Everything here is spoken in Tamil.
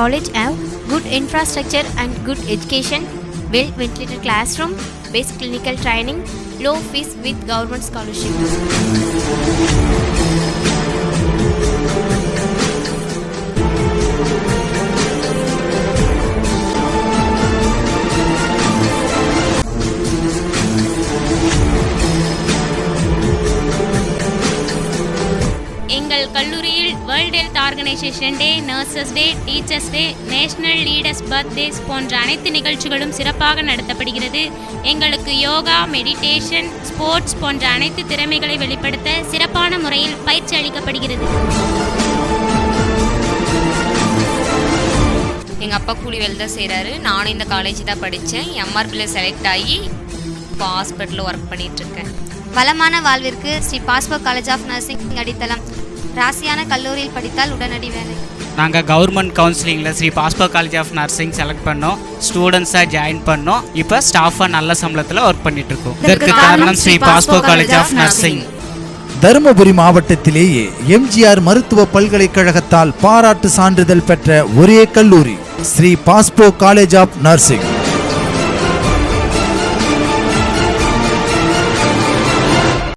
college have good infrastructure and good education, well-ventilated classroom, basic clinical training, low fees with government scholarship. எங்கள் கல்லூரியில் world health organization day, nurses day, teachers day, national leaders birthdays போன்ற அனைத்து நிகழ்ச்சிகளும் சிறப்பாக நடத்தப்படுகிறது. எங்களுக்கு யோகா, மெடிடேஷன், ஸ்போர்ட்ஸ் போன்ற அனைத்து திறமைகளை வெளிப்படுத்த சிறப்பான முறையில் பயிற்சி அளிக்கப்படுகிறது. எங்கள் அப்பா கூலி வேலை தான் செய்கிறாரு. நானும் இந்த காலேஜ் தான் படித்தேன். எம்ஆர்பியில் செலக்ட் ஆகி இப்போ ஹாஸ்பிட்டலில் ஒர்க் பண்ணிகிட்ருக்கேன். வளமான வாழ்விற்கு ஸ்ரீ பாஸ்போ காலேஜ் ஆஃப் நர்சிங் அடித்தளம். ராசியான கல்லூரியில் படித்தால் உடனடி வேலை. நாங்கள் கவர்மெண்ட் கவுன்சிலிங்கில் ஸ்ரீ பாஸ்போ காலேஜ் ஆஃப் நர்சிங் செலக்ட் பண்ணோம். ஸ்டூடெண்ட்ஸாக ஜாயின் பண்ணோம். இப்போ ஸ்டாஃபாக நல்ல சம்பளத்தில் ஒர்க் பண்ணிட்டு இருக்கோம். இதற்கு காரணம் ஸ்ரீ பாஸ்போ காலேஜ் ஆஃப் நர்சிங். தருமபுரி மாவட்டத்திலேயே எம்ஜிஆர் மருத்துவ பல்கலைக்கழகத்தால் பாராட்டு சான்றிதழ் பெற்ற ஒரே கல்லூரி ஸ்ரீ பாஸ்போ காலேஜ் ஆஃப் நர்சிங்.